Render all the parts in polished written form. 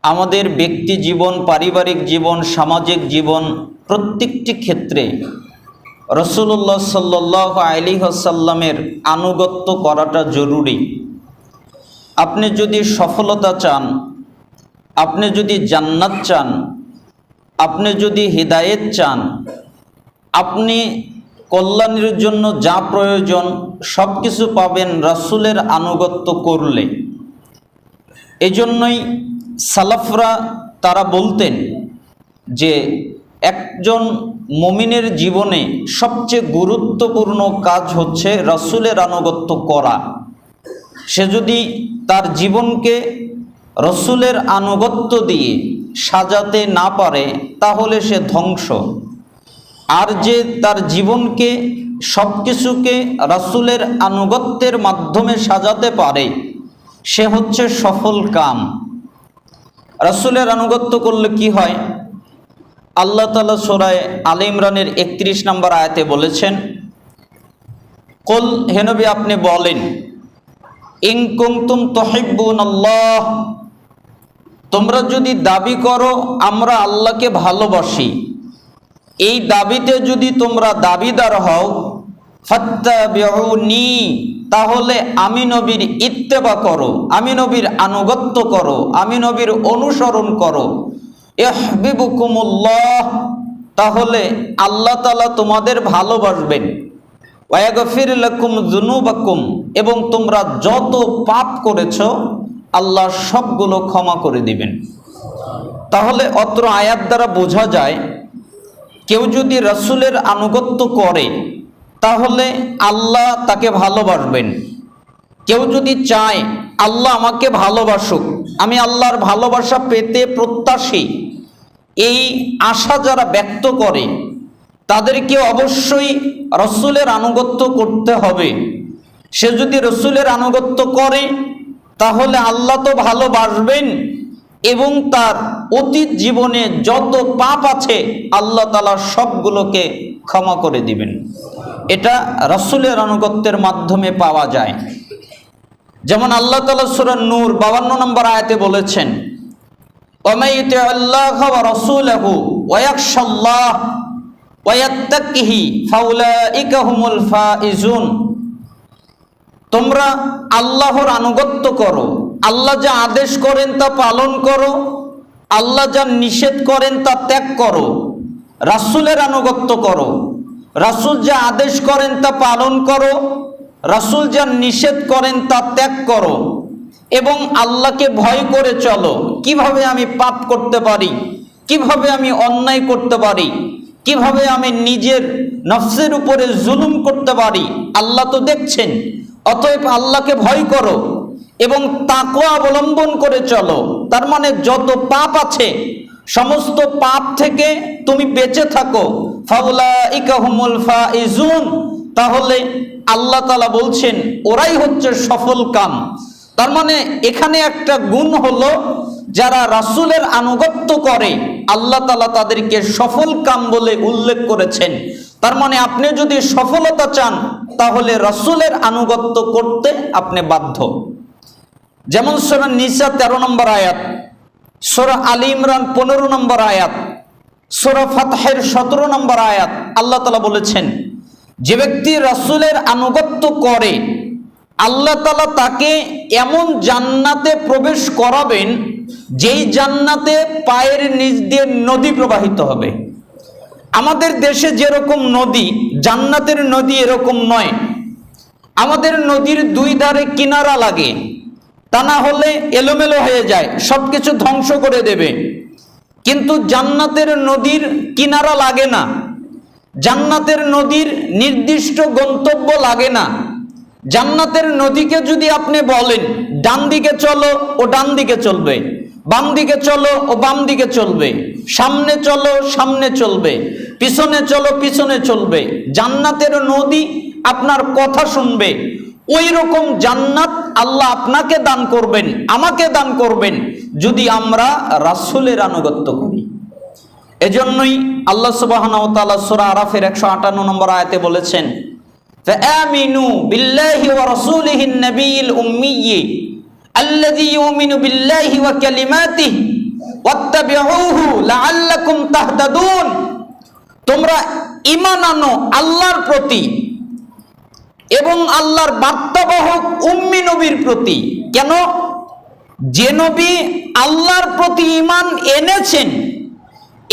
আমাদের ব্যক্তি জীবন, পারিবারিক জীবন, সামাজিক জীবন প্রত্যেকটি ক্ষেত্রে রাসূলুল্লাহ সাল্লাল্লাহু আলাইহি ওয়াসাল্লামের আনুগত্য করাটা জরুরি। আপনি যদি সফলতা চান, আপনি যদি জান্নাত চান, আপনি যদি হিদায়াত চান, আপনি কল্যাণের জন্য যা প্রয়োজন সব কিছু পাবেন রাসূলের আনুগত্য করলে। এজন্যই সালাফরা তারা বলতেন যে একজন মুমিনের জীবনে সবচেয়ে গুরুত্বপূর্ণ কাজ হচ্ছে রাসূলের আনুগত্য করা। সে যদি তার জীবনকে রাসূলের আনুগত্য দিয়ে সাজাতে না পারে তাহলে সে ধ্বংস। আর যে তার জীবনকে সব কিছুকে রাসূলের আনুগত্যের মাধ্যমে সাজাতে পারে সে হচ্ছে সফল কাম। রাসূলের আনুগত্য করলে কি হয়? আল্লাহ তাআলা সূরা আলে ইমরানের 31 নম্বর আয়াতে বলেছেন, কুল, হে নবী আপনি বলেন, ইন কুনতুম তুহিব্বুনাল্লাহ, তোমরা যদি দাবি করো আমরা আল্লাহকে ভালোবাসি, এই দাবিতে যদি তোমরা দাবিদার হও, ফাত্তাবিউনি, তাহলে আমি নবীর ইত্তেবা করো, আমি নবীর আনুগত্য করো, আমি নবীর অনুসরণ করো। ইহবিবুকুমুল্লাহ, তাহলে আল্লাহ তাআলা তোমাদের ভালোবাসবেন। ওয়ায়াগফির লাকুম যুনুবাকুম, এবং তোমরা যত পাপ করেছো আল্লাহ সবগুলো ক্ষমা করে দিবেন। তাহলে অত্র আয়াত দ্বারা বোঝা যায় কেউ যদি রাসূলের আনুগত্য করে তাহলে আল্লাহ তাকে ভালোবাসবেন। কেউ যদি চায় আল্লাহ আমাকে ভালোবাসুক, আমি আল্লাহর ভালোবাসা পেতে প্রত্যাশী, এই আশা যারা ব্যক্ত করে তাদেরকে অবশ্যই রাসূলের আনুগত্য করতে হবে। সে যদি রাসূলের আনুগত্য করে তাহলে আল্লাহ তো ভালোবাসবেন এবং তার অতীত জীবনে যত পাপ আছে আল্লাহ তাআলা সবগুলোকে ক্ষমা করে দিবেন। এটা রাসূলের আনুগত্যের মাধ্যমে পাওয়া যায়। যেমন আল্লাহ তাআলা সূরা নূর 52 নম্বর আয়াতে বলেছেন, ওয়া ইউতিউল্লাহা ওয়া রাসূলাহু ওয়া ইয়াখশাল্লাহ ওয়া ইয়াত্তাকিহি ফাউলাইকা হুমুল ফাইজুন। তোমরা আল্লাহর আনুগত্য করো, আল্লাহ যা আদেশ করেন তা পালন করো, আল্লাহ যা নিষেধ করেন তা ত্যাগ করো। রাসূলের আনুগত্য করো, রাসূল যা আদেশ করেন তা পালন করো, রাসূল যা নিষেধ করেন তা ত্যাগ করো এবং আল্লাহকে ভয় করে চলো। কিভাবে আমি পাপ করতে পারি, কিভাবে আমি অন্যায় করতে পারি, কিভাবে আমি নিজের নফসের উপরে জুলুম করতে পারি আল্লাহ তো দেখছেন। অতএব আল্লাহকে ভয় করো এবং তাকওয়া অবলম্বন করে চলো। তার মানে যত পাপ আছে সমস্ত পাপ থেকে তুমি বেঁচে থাকো। ফাউলাইকা হুমুল ফাইজুন, তাহলে আল্লাহ তাআলা বলছেন ওরাই হচ্ছে সফল কাম। তার মানে এখানে একটা গুণ হলো যারা রাসূলের আনুগত্য করে আল্লাহ তাআলা তাদেরকে সফল কাম বলে উল্লেখ করেছেন। তার মানে আপনি যদি সফলতা চান তাহলে রাসূলের আনুগত্য করতে আপনি বাধ্য। যেমন সূরা নিসা 13 নম্বর আয়াত, সূরা আলী ইমরান 15 নম্বর আয়াত, সূরা ফাতহের 17 নম্বর আয়াত আল্লাহ তাআলা বলেছেন, যে ব্যক্তি রাসূলের আনুগত্য করে আল্লাহ তাআলা তাকে এমন জান্নাতে প্রবেশ করাবেন যেই জান্নাতে পায়ের নিচ দিয়ে নদী প্রবাহিত হবে। আমাদের দেশে যেরকম নদী, জান্নাতের নদী এরকম নয়। আমাদের নদীর দুই ধারে কিনারা লাগে, তা না হলে এলোমেলো হয়ে যায়, সবকিছু ধ্বংস করে দেবে। কিন্তু জান্নাতের নদীর কিনারা লাগে না, জান্নাতের নদীর নির্দিষ্ট গন্তব্য লাগে না। জান্নাতের নদীকে যদি আপনি বলেন ডান দিকে চলো ও ডান দিকে চলবে, বাম দিকে চলো ও বাম দিকে চলবে, সামনে চলো সামনে চলবে, পিছনে চলো পিছনে চলবে। জান্নাতের নদী আপনার কথা শুনবে। ওই রকম জান্নাত আল্লাহ আপনাকে দান করবেন, আমাকে দান করবেন যদি আমরা রাসূলের আনুগত্য করি। এজন্যই আল্লাহ সুবহানাহু ওয়া তাআলা সূরা আরাফের 158 নম্বর আয়াতে বলেছেন, ফাআমিনু বিল্লাহি ওয়া রাসূলিহিন নাবিয়িল উম্মিয়্যি আল্লাযী ইউমিনু বিল্লাহি ওয়া কালিমাতিহি ওয়াত্তাবিউহু লাআল্লাকুম তাহতাদুন, তোমরা ঈমান আনো আল্লাহর প্রতি এবং আল্লাহর বার্তাবাহক উম্মি নবীর প্রতি। কেন? যে নবী আল্লাহর প্রতি ঈমান এনেছেন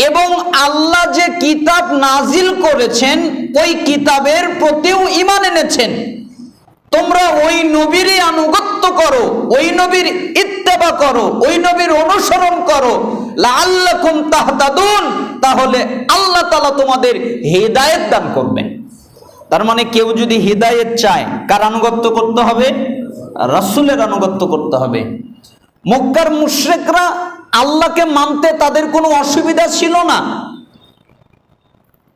এবং আল্লাহ যে কিতাব নাজিল করেছেন ওই কিতাবের প্রতিও ঈমান এনেছেন, তোমরা ওই নবীরই আনুগত্য করো, ওই নবীর ইত্তেবা করো, ওই নবীর অনুসরণ করো, লাআল্লাকুম তাহতাদুন, তাহলে আল্লাহ তাআলা তোমাদের হিদায়াত দান করবেন। তার মানে কেউ যদি হিদায়াত চায়, কার আনুগত্য করতে হবে? রাসূলের আনুগত্য করতে হবে। মক্কার মুশরিকরা আল্লাহকে মানতে তাদের কোনো অসুবিধা ছিল না,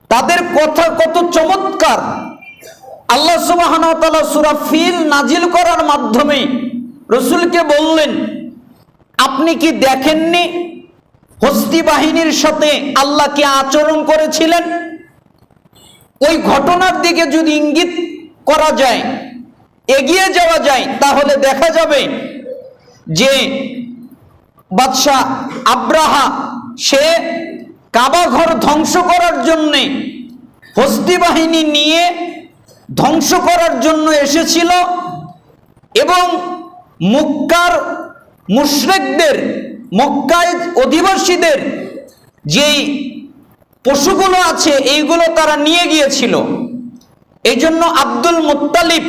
তাদের কথা কত চমৎকার। আল্লাহ সুবহানাহু ওয়া তাআলা সূরা ফিল নাজিল করার মাধ্যমে রাসূলকে বললেন, আপনি কি দেখেননি হস্তি বাহিনীর সাথে আল্লাহ কি আচরণ করেছিলেন? ওই ঘটনার দিকে যদি ইঙ্গিত করা যায়, এগিয়ে যাওয়া যায়, তাহলে দেখা যাবে যে বাদশাহ আব্রাহা সে কাবা ঘর ধ্বংস করার জন্যে হস্তি বাহিনী নিয়ে ধ্বংস করার জন্য এসেছিল এবং মক্কার মুশরিকদের, মক্কায় অধিবাসীদের যেই পশুগুলো আছে এইগুলো তারা নিয়ে গিয়েছিল। এই জন্য আব্দুল মুত্তালিব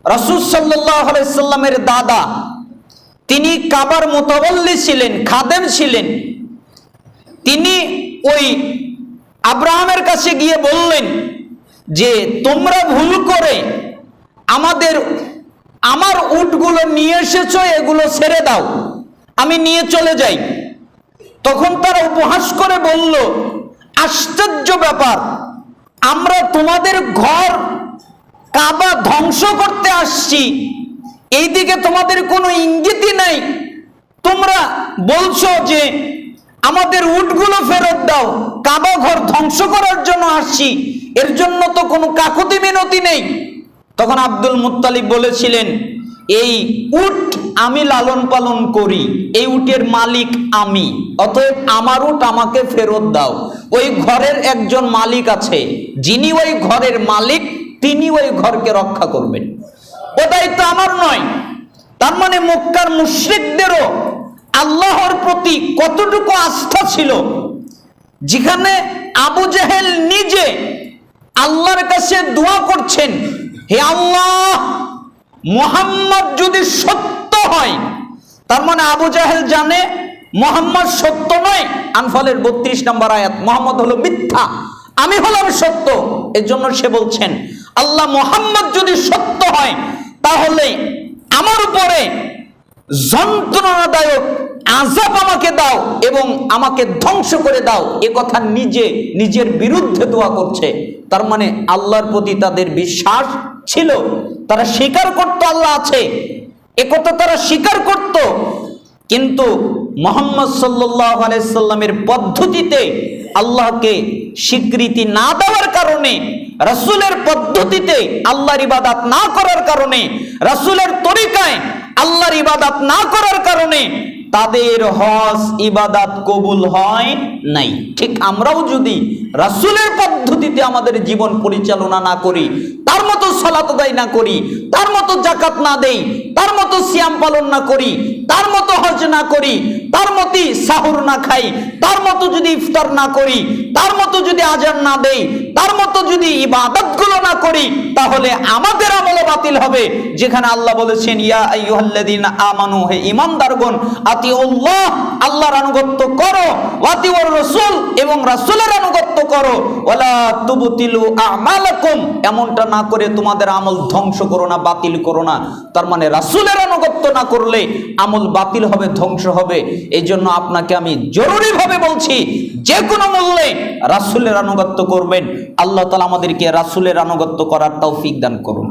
রাসূল সাল্লাল্লাহু আলাইহি সাল্লামের দাদা, তিনি কাবার মুতাওয়াল্লি ছিলেন, খাদেম ছিলেন। তিনি ওই আব্রাহামের কাছে গিয়ে বললেন যে তোমরা ভুল করে আমার উটগুলো নিয়ে এসেছো, এগুলো ছেড়ে দাও, আমি নিয়ে চলে যাই। তখন তারা উপহাস করে বলল, আশ্চর্য ব্যাপার, আমরা তোমাদের ঘর কাবা ধ্বংস করতে আসছি, এইদিকে তোমাদের কোনো ইঙ্গিতই নাই, তোমরা বলছো যে আমাদের উটগুলো ফেরত দাও, কাবা ঘর ধ্বংস করার জন্য আসছি, এর জন্য তো কোনো কাকুতি মিনতি নেই। তখন আব্দুল মুত্তালিব বলেছিলেন, এই উট আমি লালন পালন করি, এই উটের মালিক আমি, অতএব আমার উট আমাকে ফেরত দাও। ওই ঘরের একজন মালিক আছে, যিনি ওই ঘরের মালিক, তিনি ওই ঘরকে রক্ষা করবেন, ও দায়িত্ব আমার নয়। তার মানে মক্কার মুশরিকদেরও আল্লাহর প্রতি কতটুকু আস্থা ছিল, যেখানে আবু জেহেল নিজে আল্লাহর কাছে দোয়া করছেন, হে আল্লাহ, মুহাম্মদ যদি সত্য হয়, তার মানে আবু জেহেল জানে মুহাম্মদ সত্য নয়। আনফালের 32 নম্বর আয়াত, মুহাম্মদ হলো মিথ্যা, আমি হলাম সত্য। এর জন্য সে বলছেন, আল্লাহ, মুহাম্মদ যদি সত্য হয় তাহলে আমার উপরে যন্ত্রণাদায়ক আযাব আমাকে দাও এবং আমাকে ধ্বংস করে দাও। এ কথা নিজের বিরুদ্ধে দোয়া করছে। তার মানে আল্লাহর প্রতি তাদের বিশ্বাস ছিল, তারা স্বীকার করত আল্লাহ আছে, এ কথা তারা স্বীকার করত। কিন্তু মুহাম্মদ সাল্লাল্লাহু আলাইহি সাল্লামের পদ্ধতিতে আল্লাহকে স্বীকৃতি না দেওয়ার কারণে, রাসূলের পদ্ধতিতে আল্লাহর ইবাদত না করার কারণে, রাসূলের তরিকায় আল্লাহর ইবাদত না করার কারণে তাদের হজ ইবাদত কবুল হয় নাই। ঠিক আমরাও যদি রাসূলের পদ্ধতিতে আমাদের জীবন পরিচালনা না করি, তার মতো সালাত আদায় না করি, তার মতো যাকাত না দেই, তার মতো সিয়াম পালন না করি, তার মতো হজ না করি, তার মতোই সাহুর না খাই, তার মতো যদি ইফতার না করি, তার মতো যদি আজান না দেই, তার মতো যদি ইবাদতগুলো না করি, তাহলে আমাদের আমল বাতিল হবে। যেখানে আল্লাহ বলেছেন, ইয়া আইয়ুহাল্লাযীনা আমানু, হে ঈমানদারগণ, আতিউল্লাহ, আল্লাহর আনুগত্য করো, ওয়াতিউর রাসূল, এবং রাসূলের আনুগত্য করো, ওয়ালা তুবতিলু আমালাকুম, এমনটা না করে তোমাদের আমল ধ্বংস করো না, বাতিল করো না। তার মানে রাসূলের আনুগত্য না করলে আমল বাতিল হবে, ধ্বংস হবে। এই জন্য আপনাকে আমি জরুরিভাবে বলছি, যে কোনো মূল্যে রাসূলের আনুগত্য করবেন। আল্লাহ তাআলা আমাদেরকে রাসূলের আনুগত্য করার তৌফিক দান করুন।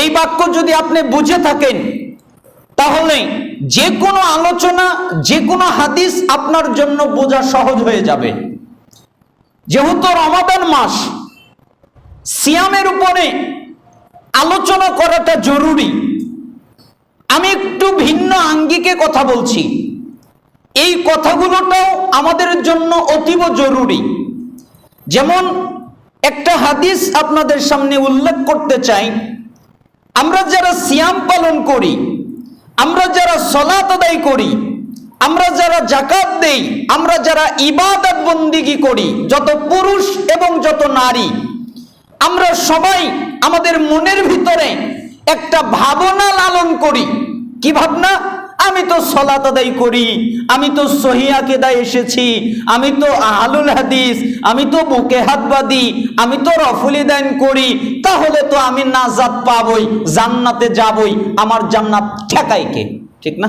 এই বাক্য যদি আপনি বুঝে থাকেন, তাহলে যে কোনো আলোচনা, যে কোনো হাদিস আপনার জন্য বোঝা সহজ হয়ে যাবে। যেহেতু রমাদান মাস, সিয়ামের উপরে আলোচনা করাটা জরুরি। আমি একটু ভিন্ন আঙ্গিকে কথা বলছি। এই কথাগুলোটাও আমাদের জন্য অতীব জরুরি। যেমন একটা হাদিস আপনাদের সামনে উল্লেখ করতে চাই, আমরা যারা সিয়াম পালন করি, আমরা যারা সালাত আদায় করি, আমরা যারা যাকাত দেই, আমরা যারা ইবাদত বন্দিগি করি, যত পুরুষ এবং যত নারী, আমরা সবাই আমাদের মনের ভিতরে একটা ভাবনা লালন করি। কি ভাবনা? আমি তো সালাত আদায় করি, আমি তো সহিহ আকীদায় এসেছি, আমি তো আহলুল হাদিস, আমি তো বুকে হাত বাঁধি, আমি তো রফুল ইদান করি, তাহলে তো আমি নাজাত পাবই, জান্নাতে যাবই, আমার জান্নাত ঠেকায় কে? ঠিক না?